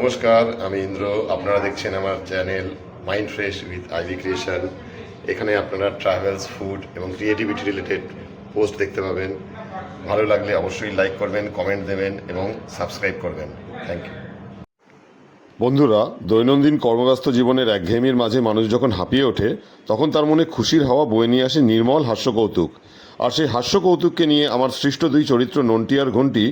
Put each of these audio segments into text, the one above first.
নমস্কার, আমি ইন্দ্র। আপনারা দেখছেন আমার channel mind fresh with Ivy creation. এখানে আপনারা ট্রাভেলস, ফুড এবং ক্রিয়েটিভিটি রিলেটেড পোস্ট দেখতে পাবেন। ভালো লাগলে অবশ্যই লাইক করবেন, কমেন্ট দেবেন এবং সাবস্ক্রাইব করবেন। Thank you. বন্ধুরা, দৈনন্দিন কর্মব্যস্ত জীবনের একঘেয়েমির মাঝে মানুষ যখন হাঁপিয়ে ওঠে, তখন তার মনে খুশির হাওয়া বয়ে নিয়ে আসে নির্মল হাস্যকৌতুক। আর সেই হাস্যকৌতুককে নিয়ে আমার সৃষ্ট দুই চরিত্র নন্টি আর ঘন্টি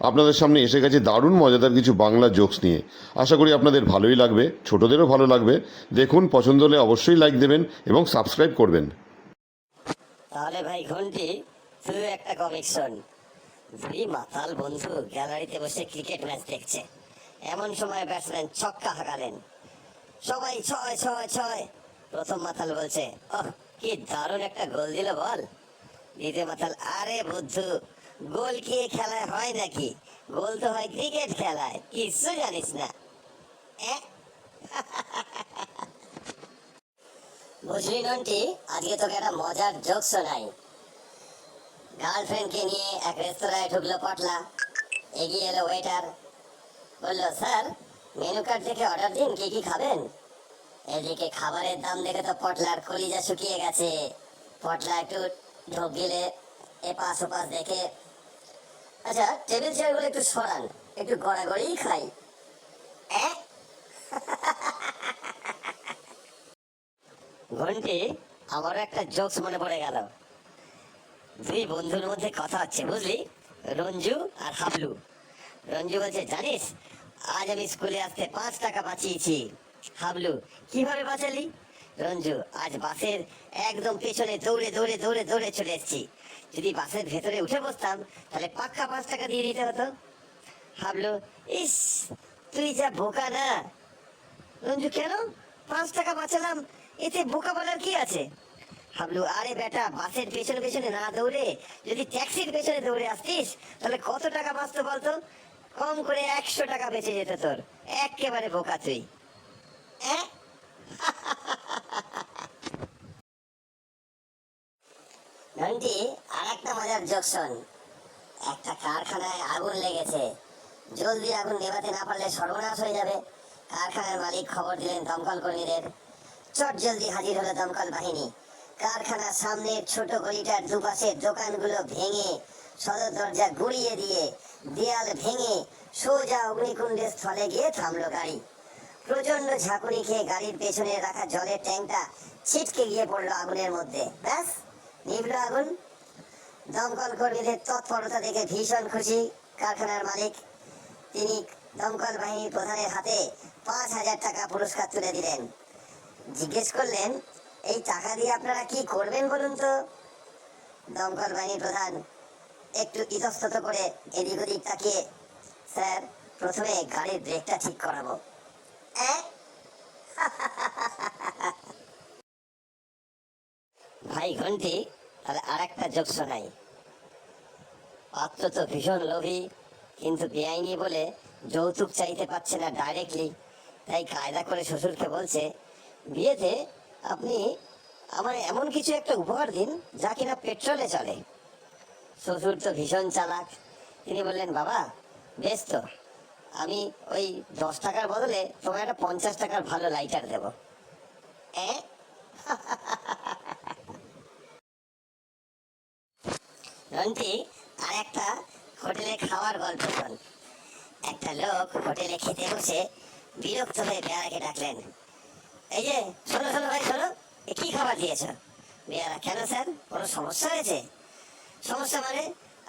আপনাদের সামনে এসে গেছে দারুণ মজাদার কিছু বাংলা জোকস নিয়ে। আশা করি আপনাদের ভালোই লাগবে, ছোটদেরও ভালো লাগবে। দেখুন, পছন্দ হলে অবশ্যই লাইক দেবেন এবং সাবস্ক্রাইব করবেন। তাহলে ভাই ঘন্টি, তুই একটা কমিক শোন। দুই মাতাল বন্ধু গ্যালারিতে বসে ক্রিকেট ম্যাচ দেখছে। এমন সময় ব্যাটসম্যান ছক্কা হাঁকালেন। সবাই ছয় ছয় ছয়। প্রথম মাতাল বলছে, ওহ কি দারুণ একটা গোল দিল বল। দ্বিতীয় মাতাল, আরে বুদ্ধু, গোল কি খেলায় হয় নাকি? গোল তো হয় ক্রিকেট খেলায়, কিছু জানিস না। বুঝলি নন্টি, আজকে তোকে একটা মজার জোক শোনাই। গার্লফ্রেন্ডকে নিয়ে এক রেস্তোরাঁয় ঢুকলো পটলা। এগিয়ে এলো ওয়েটার, বললো, স্যার মেনু কার্ড দেখে অর্ডার দিন, কি কি খাবেন। এদিকে খাবারের দাম দেখে তো পটলার কলিজা শুকিয়ে গেছে। পটলা একটু ঢোক গিলে এপাশ ওপাশ দেখে, আচ্ছা টেবিল চেয়ারগুলো একটু সরান, একটু গড়াগড়িই খাই। ঘন্টি, আমারও একটা জোকস মনে পড়ে গেল। দুই বন্ধুর মধ্যে কথা হচ্ছে, বুঝলি, রঞ্জু আর হাবলু। রঞ্জু বলছে, জানিস আজ আমি স্কুলে আসতে 5 টাকা বাঁচিয়েছি। হাবলু, কিভাবে বাঁচালি? রঞ্জু, আজ বাসের একদম পেছনে দৌড়ে দৌড়ে দৌড়ে দৌড়ে চলে এসেছি। যদি বাসের ভেতরে উঠে বসতাম তাহলে পাক্কা 5 টাকা দিয়ে দিতে হতো। হাবলু, ইস তুই যা বোকা না। রঞ্জু, কেন? 5 টাকা বাঁচালাম, এতে বোকা বলার কি আছে? হাবলু, আরে বেটা, বাসের পেছনে পেছনে না দৌড়ে যদি ট্যাক্সির পেছনে দৌড়ে আসতিস তাহলে কত টাকা বাঁচতো বলতো? কম করে 100 টাকা বেঁচে যেত তোর। একেবারে বোকা তুই। নন্টি, আর একটা মজার জোক শোন। একটা কারখানায় আগুন লেগেছে। জলদি আগুন নেভাতে না পারলে সর্বনাশ হয়ে যাবে। কারখানার মালিক খবর দিলেন দমকল কর্মীদের। চট জলদি হাজির হলো দমকল বাহিনী। কারখানার সামনের ছোট গলিটার দুপাশের দোকানগুলো ভেঙে, সদর দরজা গুড়িয়ে দিয়ে, দেয়াল ভেঙে সোজা অগ্নিকুণ্ডের স্থলে গিয়ে থামলো গাড়ি। প্রচন্ড ঝাঁকুনি খেয়ে গাড়ির পেছনে রাখা জলের ট্যাঙ্কটা ছিটকে গিয়ে পড়লো আগুনের মধ্যে। ব্যাস, নিভল আগুন। দমকল কর্মীদের তৎপরতা দেখে ভীষণ খুশি কারখানার মালিক। তিনি দমকল বাহিনীর প্রধানের হাতে 5,000 টাকা পুরস্কার তুলে দিলেন। জিজ্ঞেস করলেন, এই টাকা দিয়ে আপনারা কি করবেন বলুন তো? দমকল বাহিনীর প্রধান একটু ইতস্তত করে এদিক ওদিক তাকিয়ে, স্যার প্রথমে গাড়ির ব্রেকটা ঠিক করাবো। ভাই ঘন্টি, তাহলে আর একটা জোক শোনাই। পাত্র তো ভীষণ লোভী, কিন্তু বেআইনি বলে যৌতুক চাইতে পারছে না ডাইরেক্টলি। তাই কায়দা করে শ্বশুরকে বলছে, বিয়েতে আপনি আমার এমন কিছু একটা উপহার দিন যা কিনা পেট্রোলে চলে। শ্বশুর তো ভীষণ চালাক। তিনি বললেন, বাবা বেশ তো, আমি ওই 10 টাকার বদলে তোমার একটা 50 টাকার ভালো লাইটার দেব। রন্টি, আর একটা হোটেলে খাওয়ার গল্প শোন। একটা লোক হোটেলে খেতে বসে বিরক্ত হয়ে বেয়ারাকে ডাকলেন, এই যে শোনো শোনো ভাই শোনো, কি খাবার দিয়েছ? বেয়ারা, কেন স্যার, কোনো সমস্যা হয়েছে? সমস্যা মানে?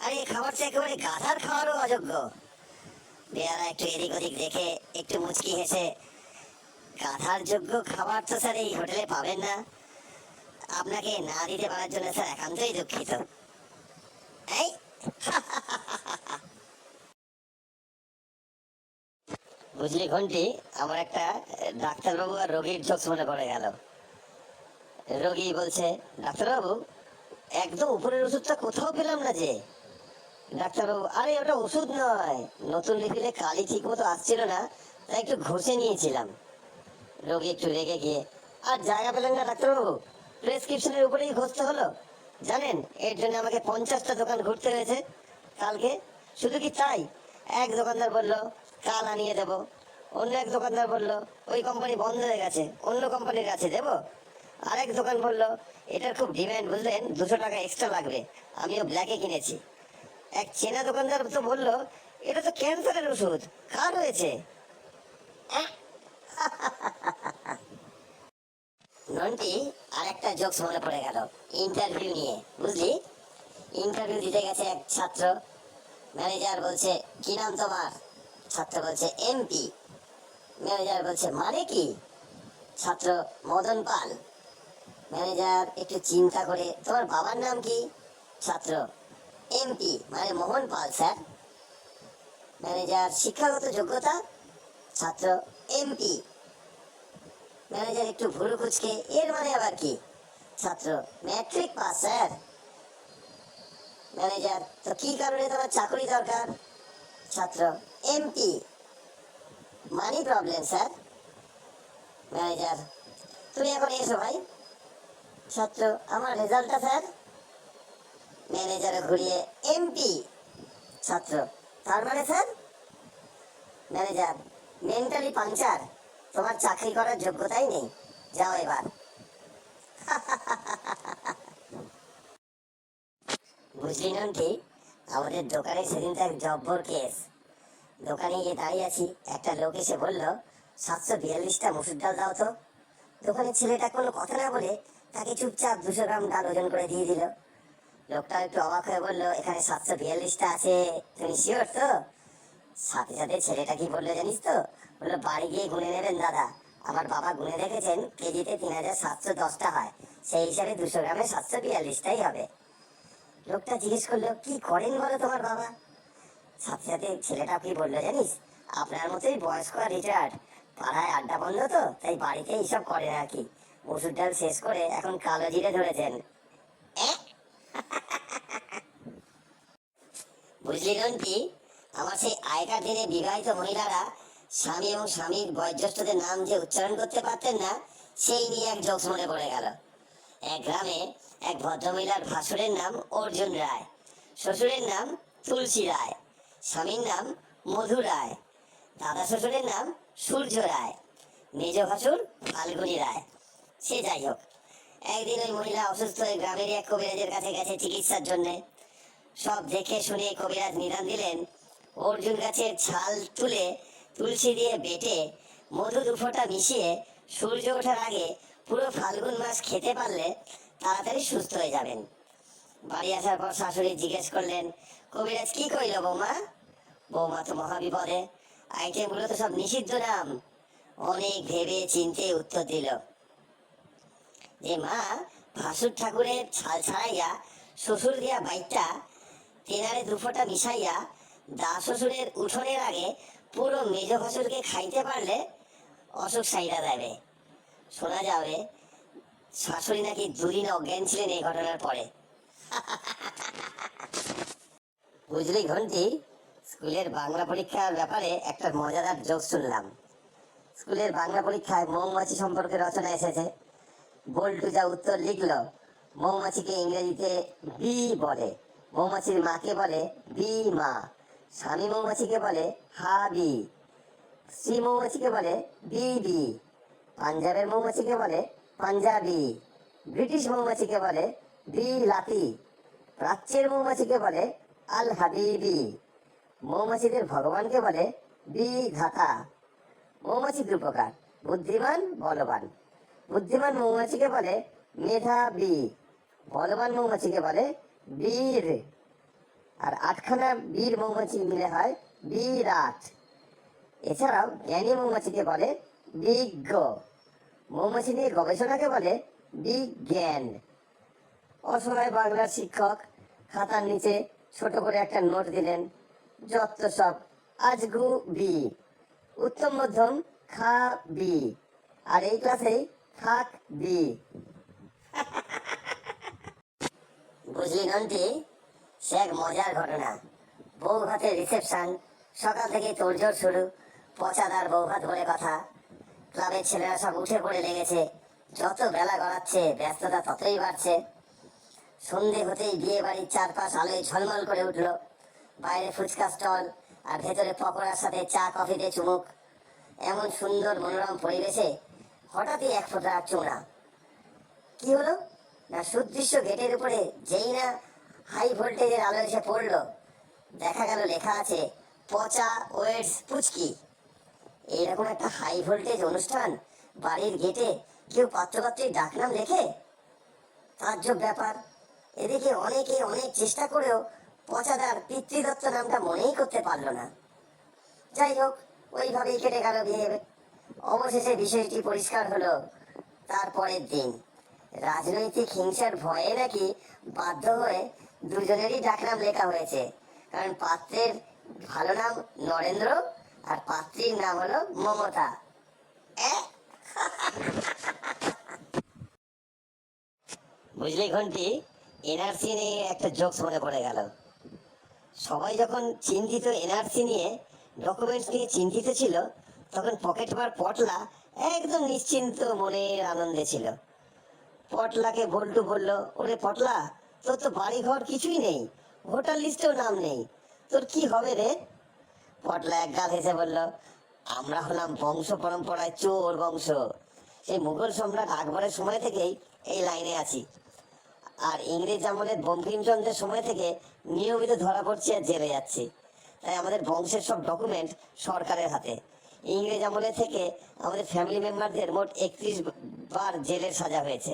আরে এই খাবারটা একেবারে গাধার খাওয়ারও অযোগ্য। বেয়ারা একটু এদিক ওদিক দেখে একটু মুচকি হেসে, গাধার যোগ্য খাবার তো স্যার এই হোটেলে পাবেন না। আপনাকে না দিতে পারার জন্য স্যার একান্তই দুঃখিত। এই বুঝলি ঘন্টি, আমার একটা ডাক্তারবাবু আর রোগীর জোকস মনে পড়ে গেল। রোগী বলছে, ডাক্তারবাবু একদম উপরের ওষুধটা কোথাও পেলাম না যে। ডাক্তারবাবু, আরে ওটা ওষুধ নয়, নতুন রিফিলে কালি ঠিক মতো আসছিল না, তাই একটু ঘষে নিয়েছিলাম। রোগী একটু রেগে গিয়ে, আর জায়গা পেলেন না ডাক্তারবাবু, প্রেসক্রিপশনের উপরেই ঘষতে হলো। জানেন এর জন্য আমাকে 50টা দোকান ঘুরতে হয়েছে কালকে। শুধু কি তাই, এক দোকানদার বলল কাল আনিয়ে দেবো, অন্য এক দোকানদার বলল ওই কোম্পানি বন্ধ হয়ে গেছে, অন্য কোম্পানির কাছে দেবো। আরেক দোকান বলল এটার খুব ডিমান্ড বুঝলেন, 200 টাকা এক্সট্রা লাগবে, আমিও ব্ল্যাকে কিনেছি। এক চেনা দোকানদার তো বলল এটা তো ক্যান্সারের ওষুধ, কার হয়েছে? নন্টি আর একটা জোকস মনে পড়ে গেল ইন্টারভিউ নিয়ে, বুঝলি? ইন্টারভিউ দিতে গেছে এক ছাত্র। ম্যানেজার বলছে কি নাম তোমার? ছাত্র বলছে এমপি। ম্যানেজার বলছে মানে কি? ছাত্র মদন পাল। ম্যানেজার একটু চিন্তা করে তোমার বাবার নাম কি? ছাত্র এমপি মানে মোহন পাল স্যার। ম্যানেজার শিক্ষাগত যোগ্যতা? ছাত্র এমপি। ম্যানেজার একটু ভুরু কুচকে এর মানে আবার কি? ছাত্র ম্যাট্রিক পাস স্যার। ম্যানেজার তো কি কারণে তোমার চাকরি দরকার? ছাত্র MP money problem sir. Manager তুমি এখন এসো ভাই। ছাত্র আমার রেজাল্টটা স্যার। ম্যানেজার ঘুরিয়ে এমপি। ছাত্র তার মানে স্যার? ম্যানেজার মেন্টালি পাঞ্চার, তোমার চাকরি করার যোগ্যতাই নেই, যাও এবার। বুঝলি নন্টি, আমাদের দোকানে সেদিন তো এক জব্বর কেস। দোকানে গিয়ে দাঁড়িয়ে আছি, একটা লোক এসে বলল 742টা মসুর ডাল দাও তো। দোকানের ছেলেটা কোনো কথা না বলে তাকে চুপচাপ 200 গ্রাম ডাল ওজন করে দিয়ে দিল। লোকটা একটু অবাক হয়ে বলল এখানে 742টা আছে, তুমি শিওর তো? সাথে সাথে ছেলেটা কি বললো জানিস তো? বললো বাড়ি গিয়ে গুনে নেবেন দাদা, আমার বাবা গুনে দেখেছেন কেজিতে 3710টা হয়, সেই হিসাবে 200 গ্রামে 742টাই হবে। লোকটা জিজ্ঞেস করলো কি করেন বলো তোমার বাবা? সাথে সাথে ছেলেটা কি বললো জানিস? আপনার মতোই বয়স্ক আর রিটায়ার্ড, পাড়ায় আড্ডা বন্ধ তো তাই বাড়িতে এইসব করে আর কি, মসুর ডাল শেষ করে এখন কালো জিরে ধরেছেন। বুঝলি কি, আমার সেই আগেকার দিনে বিবাহিত মহিলারা স্বামী এবং স্বামীর বয়োজ্যেষ্ঠদের নাম যে উচ্চারণ করতে পারতেন না, সেই নিয়ে এক জোকস মনে পড়ে গেল। এক গ্রামে এক ভদ্রমহিলার ভাসুরের নাম অর্জুন রায়, শ্বশুরের নাম তুলসী রায়, স্বামীর নাম মধু রায়, দাদা শ্বশুরের নাম সূর্য রায়, মেজ ভাসুর ফাল্গুনী রায়। সে যাই হোক, একদিন ওই মহিলা অসুস্থ হয়ে গ্রামের এক কবিরাজের কাছে গেছে চিকিৎসার জন্যে। সব দেখে শুনে কবিরাজ নিদান দিলেন অর্জুন গাছের ছাল তুলে তুলসী দিয়ে বেটে মধু 2 ফোঁটা মিশিয়ে সূর্য ওঠার আগে পুরো ফাল্গুন মাস খেতে পারলে তাড়াতাড়ি সুস্থ হয়ে যাবেন। বাড়ি আসার পর শাশুড়ি জিজ্ঞেস করলেন কবিরাজ কি কইল বৌমা? বৌমা তো মহাবিপদে, আইটেমগুলো তো সব নিষিদ্ধ নাম। অনেক ভেবে চিনতে উত্তর দিল যে মা, ভাসুর ঠাকুরের ছাল ছাড়াইয়া শ্বশুর দিয়া বাইকটা তেনারে 2 ফোঁটা মিশাইয়া দা শ্বশুরের উঠোনের আগে পুরো মেজ ভাসুরকে খাইতে পারলে অসুখ সাইরা দেবে। শোনা যাবে শাশুড়ি নাকি 2 দিন অজ্ঞান ছিলেন এই ঘটনার পরে। বুঝলি ঘন্টি, স্কুলের বাংলা পরীক্ষার ব্যাপারে একটা মজাদার জোক শুনলাম। স্কুলের বাংলা পরীক্ষায় মৌমাছি সম্পর্কে রচনা এসেছে। বল্টু যা উত্তর লিখলো, মৌমাছিকে ইংরেজিতে বি বলে, মৌমাছির মাকে বলে বি মা, স্বামী মৌমাছিকে বলে হাবি, স্ত্রী মৌমাছিকে বলে বিবি, পাঞ্জাবের মৌমাছিকে বলে পাঞ্জাবি, ব্রিটিশ মৌমাছিকে বলে বিলাতি, প্রাচ্যের মৌমাছিকে বলে আল হাবিবি, মৌমাছিদের ভগবানকে বলে বিধাতা। মৌমাছি 2 প্রকার, বুদ্ধিমান বলবান। বুদ্ধিমান মৌমাছিকে বলে মেধাবী, বলবান মৌমাছিকে বলে বীর। আর 8খানা বীর মৌমাছি মিলে হয় বিরাট। এছাড়াও জ্ঞানী মৌমাছিকে বলে বিজ্ঞ। মৌমাছি নিয়ে গবেষণাকে বলে বিজ্ঞান। অসহায় বাংলার শিক্ষক খাতার নিচে ছোট করে একটা নোট দিলেন, যত সব আজগু বি, উত্তম মধ্যম খা বি, আর এই ক্লাসেই থাক বি। বুঝলি নন্টি, সে এক মজার ঘটনা। বউ ভাতের রিসেপশন, সকাল থেকে তোড়জোড় শুরু, পচাদার বউ ভাত বলে কথা। ক্লাবের ছেলেরা সব উঠে পড়ে লেগেছে, যত বেলা গড়াচ্ছে ব্যস্ততা ততই বাড়ছে। সন্ধে হতেই বিয়ে বাড়ির চারপাশ আলোয় ঝলমল করে উঠলো। বাইরে ফুচকা স্টল আর ভেতরে পকোড়ার সাথে চা কফিতে চুমুক। এমন সুন্দর মনোরম পরিবেশে হঠাৎই এক ফোঁটা চোনা। কি হলো না, সুদৃশ্য গেটের উপরে যেই না হাই ভোল্টেজের আলো এসে পড়লো, দেখা গেল লেখা আছে পচা ওয়েটস পুচকি। এইরকম একটা হাই ভোল্টেজ অনুষ্ঠান বাড়ির গেটে কেউ পাত্রপাত্রীর ডাকনাম লেখে? তাজ্জব ব্যাপার। এদিকে অনেকে অনেক চেষ্টা করেও পচাদার পিতৃদত্ত নামটা মনেই করতে পারলো না। যাই হোক, ওইভাবেই কেটে গেল বিয়ে। অবশেষে বিষয়টি পরিষ্কার হলো তারপরের দিন। রাজনৈতিক হিংসার ভয়ে নাকি বাধ্য হয়ে দুজনেরই ডাকনাম লেখা হয়েছে। কারণ পাত্রের ভালো নাম নরেন্দ্র আর পাত্রীর নাম হলো মমতা। বুঝলি ঘন্টি, এনআরসি নিয়ে একটা জোকস মনে পড়ে গেল। সবাই যখন চিন্তিত এনআরসি নিয়ে, ডকুমেন্টস নিয়ে চিন্তিত ছিল, তখন পকেট মার পটলা একদম নিশ্চিন্ত মনের আনন্দে ছিল। পটলাকে বল্টু বলল, ওরে পটলা, তোর তো বাড়ি ঘর কিছুই নেই, ভোটার লিস্টেও নাম নেই, তোর কি হবে রে? পটলা এক গাল হেসে বলল, আমরা হলাম বংশ পরম্পরায় চোর বংশ। সেই মুঘল সম্রাট আকবরের সময় থেকেই এই লাইনে আছি, আর ইংরেজ আমলের বঙ্কিমচন্দ্রের সময় থেকে নিয়মিত ধরা পড়ছি আর জেলে যাচ্ছি। তাই আমাদের বংশের সব ডকুমেন্ট সরকারের হাতে। ইংরেজ আমলে থেকে আমাদের ফ্যামিলি মেম্বারদের মোট 31 বার জেলের সাজা হয়েছে।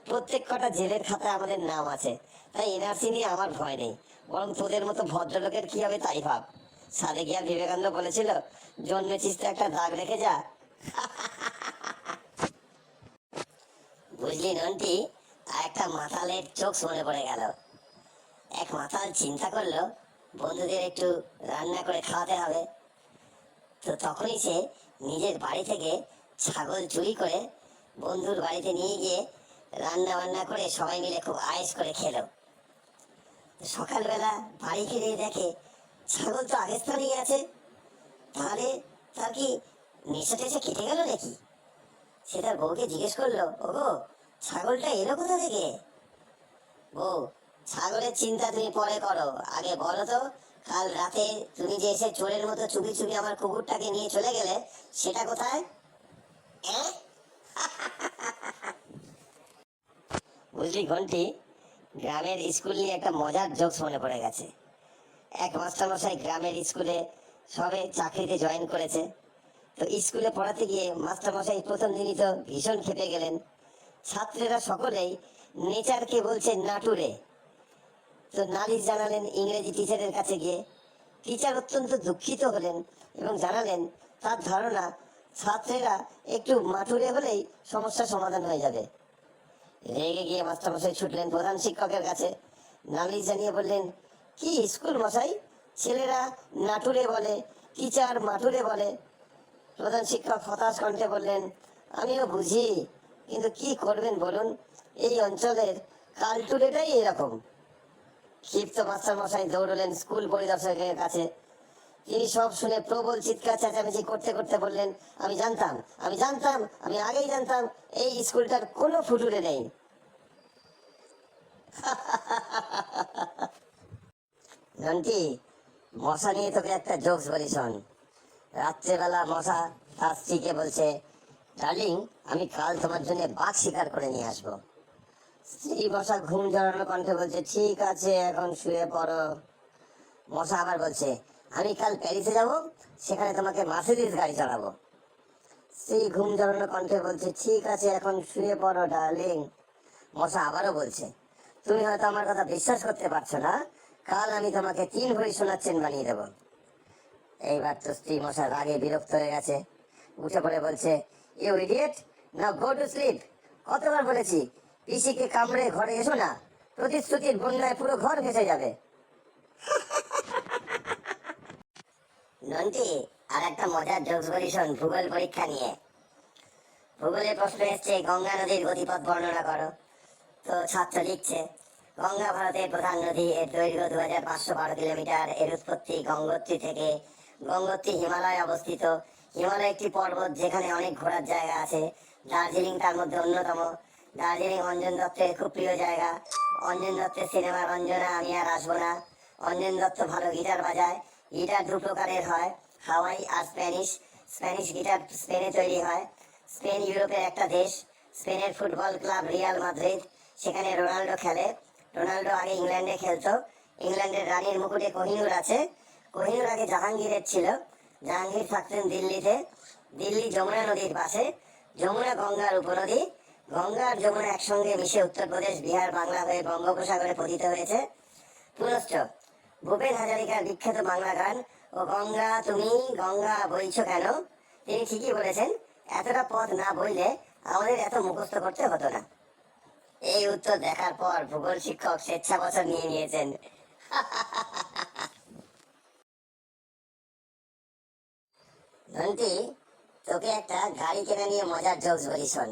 প্রত্যেক কটা জেলের খাতায় আমাদের নাম আছে। তাই এনআরসি নিয়ে আমার ভয় নেই, বরং তোদের মতো ভদ্রলোকের কি হবে তাই ভাব। সাদে গিয়া বিবেকানন্দ বলেছিল, জন্মেছিস তো একটা দাগ রেখে যা। বুঝলি নন্টি, আর একটা মাতালের চোখ মনে পড়ে গেল। এক মাতাল চিন্তা করলো বন্ধুদের একটু রান্না করে খাওয়াতে হবে। তো তখনই সে নিজের বাড়ি থেকে ছাগল চুরি করে বন্ধুর বাড়িতে নিয়ে গিয়ে রান্না বান্না করে সবাই মিলে খুব আয়েশ করে খেলো। সকালবেলা বাড়ি ফিরে দেখে ছাগল তো আগের স্থানেই আছে। তাহলে তার কি নেশা টেশা কেটে গেল নাকি? সে তার বউকে জিজ্ঞেস করলো, ওগো, ছাগলটা এলো কোথা থেকে? বউ, ছাগলের চিন্তা তুমি পরে করো, আগে বলো তো কাল রাতে তুমি যে এসে চোরের মতো চুপি চুপি আমার কুকুরটাকে নিয়ে চলে গেলে, সেটা কোথায়? বুঝলি ঘন্টি, গ্রামের স্কুল নিয়ে একটা মজার জোকস মনে পড়ে গেছে। এক মাস্টারমশাই গ্রামের স্কুলে সবে চাকরিতে জয়েন করেছে। তো স্কুলে পড়াতে গিয়ে মাস্টারমশাই প্রথম দিনই তো ভীষণ খেপে গেলেন। ছাত্রেরা সকলেই নেচারকে বলছে নাটুরে। তো নালিশ জানালেন ইংরেজি টিচারের কাছে গিয়ে। টিচার অত্যন্ত দুঃখিত হলেন এবং জানালেন তার ধারণা ছাত্রেরা একটু মাটুরে হলেই সমস্যার সমাধান হয়ে যাবে। রেগে গিয়ে মাস্টারমশাই ছুটলেন প্রধান শিক্ষকের কাছে। নালিশ জানিয়ে বললেন, কি স্কুল মশাই, ছেলেরা নাটুরে বলে, টিচার মাটুরে বলে। প্রধান শিক্ষক হতাশ কণ্ঠে বললেন, আমিও বুঝি, কিন্তু কি করবেন বলুন, এই অঞ্চলের কালটুরেটাই এরকম। ক্ষিপ্ত মাস্টারমশাই দৌড়লেন স্কুল পরিদর্শকের কাছে। তিনি সব শুনে প্রবল চিৎকার চেঁচামেচি করতে করতে বললেন, আমি জানতাম, আমি জানতাম, আমি আগেই জানতাম এই স্কুলটার কোনো ফুটুরে নেই। নন্টি, মশা নিয়ে তোকে একটা জোকস বলি শোন। রাত্রেবেলা মশা তার স্ত্রীকে বলছে, ডার্লিং, আমি কাল তোমার জন্য বাঘ শিকার করে নিয়ে আসবো। স্ত্রী মশা ঘুম জড়ানো কণ্ঠে বলছে, ঠিক আছে, এখন শুয়ে পড়ো। মশা আবার বলছে, আমি কাল প্যারিসে যাব, সেখানে তোমাকে মার্সিডিজ গাড়ি চালাবো। স্ত্রী ঘুম জড়ানো কণ্ঠে বলছে, ঠিক আছে, এখন শুয়ে পড়ো ডার্লিং। মশা আবারও বলছে, তুমি হয়তো আমার কথা বিশ্বাস করতে পারছো না, কাল আমি তোমাকে 3 ভরি সোনার চেন বানিয়ে দেবো। এইবার তো স্ত্রী মশা রাগে বিরক্ত হয়ে গেছে, উঠে পড়ে বলছে, you idiot, now go to sleep. কতবার বলেছি পিসিকে কামড়ে ঘরে এসো না, প্রতিশ্রুতির বন্যায় পুরো ঘর ভেসে যাবে। নন্টি, আর একটা মজার জোকস বলি শোন ভূগোল পরীক্ষা নিয়ে। ভূগোলের প্রশ্ন এসছে, গঙ্গা নদীর গতিপথ বর্ণনা করো। তো ছাত্র লিখছে, গঙ্গা ভারতের প্রধান নদী, এর দৈর্ঘ্য 2512 কিলোমিটার, এর উৎপত্তি গঙ্গোত্রী থেকে। গঙ্গোত্রী হিমালয়ে অবস্থিত। হিমালয় একটি পর্বত যেখানে অনেক ঘোরার জায়গা আছে। দার্জিলিং তার মধ্যে অন্যতম। দার্জিলিং অঞ্জন দত্তের খুব প্রিয় জায়গা। অঞ্জন দত্তের সিনেমা রঞ্জনা আমি আর আসবো না। অঞ্জন দত্ত ভালো গিটার বাজায়। গিটার 2 প্রকারের হয়, হাওয়াই আর স্প্যানিশ। স্প্যানিশ গিটার স্পেনে তৈরি হয়। স্পেন ইউরোপের একটা দেশ। স্পেনের ফুটবল ক্লাব রিয়াল মাদ্রিদ, সেখানে রোনাল্ডো খেলে। রোনাল্ডো আগে ইংল্যান্ডে খেলতো। ইংল্যান্ডের রানীর মুকুটে কোহিনূর আছে। কোহিনূর আগে জাহাঙ্গীরের ছিল। জাহাঙ্গীর থাকতেন দিল্লিতে। দিল্লি যমুনা নদীর পাশে। যমুনা গঙ্গার উপনদী। গঙ্গা আর যমুনা একসঙ্গে মিশে উত্তরপ্রদেশ, বিহার, বাংলা হয়ে বঙ্গোপসাগরে পতিত হয়েছে। পুনশ্চ ভূপেন হাজারিকার বিখ্যাত বাংলা গান ও গঙ্গা তুমি গঙ্গা বইছো কেন, তিনি ঠিকই বলেছেন, এতটা পথ না বইলে আমাদের এত মুখস্থ করতে হতো না। এই উত্তর দেখার পর ভূগোল শিক্ষক স্বেচ্ছা বছর নিয়ে নিয়েছেন। নন্টি, তোকে একটা গাড়ি কেনা নিয়ে মজার জোকস বলি শোন।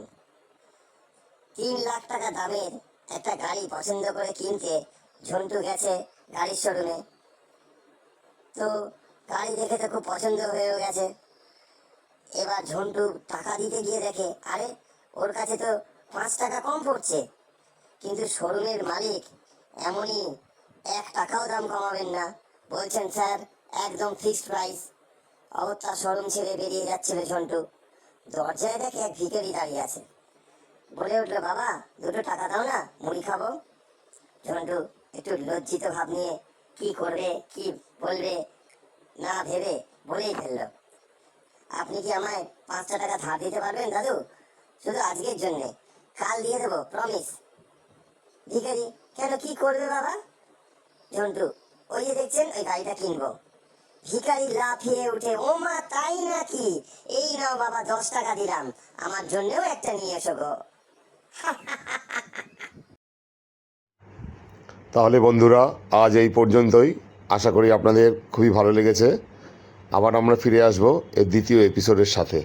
3 লাখ টাকা দামের একটা গাড়ি পছন্দ করে কিনতে ঝন্টু গেছে গাড়ির শোরুমে। তো গাড়ি দেখে তো খুব পছন্দ হয়েও গেছে। এবার ঝন্টু টাকা দিতে গিয়ে দেখে আরে ওর কাছে তো 5 টাকা কম পড়ছে। কিন্তু শোরুমের মালিক এমনই 1 টাকাও দাম কমাবেন না, বলছেন স্যার একদম ফিক্সড প্রাইস। অগত্যা শোরুম ছেড়ে বেরিয়ে যাচ্ছিল ঝন্টু। দরজায় দেখে এক ভিখারি দাঁড়িয়ে আছে। বলে উঠলো, বাবা 2 টাকা দাও না, মুড়ি খাবো। ঝন্টু একটু লজ্জিত ভাব নিয়ে কি করবে কি বলবে না ভেবে বলেই ফেললো, আপনি কি আমায় 5 টাকা ধার দিতে পারবেন দাদু? শুধু আজকের জন্যে, কাল দিয়ে দেবো প্রমিস। ভিখারি, কেন কি করবে বাবা? ঝন্টু, ওই যে দেখছেন ওই গাড়িটা কিনবো। ভিখারি লাফিয়ে উঠে, ও মা তাই নাকি, এই নাও বাবা 10 টাকা দিলাম, আমার জন্যও একটা নিয়ে এসো গো। তাহলে বন্ধুরা আজ এই পর্যন্তই। আশা করি আপনাদের খুবই ভালো লেগেছে। আবার আমরা ফিরে আসবো এর দ্বিতীয় এপিসোডের সাথে।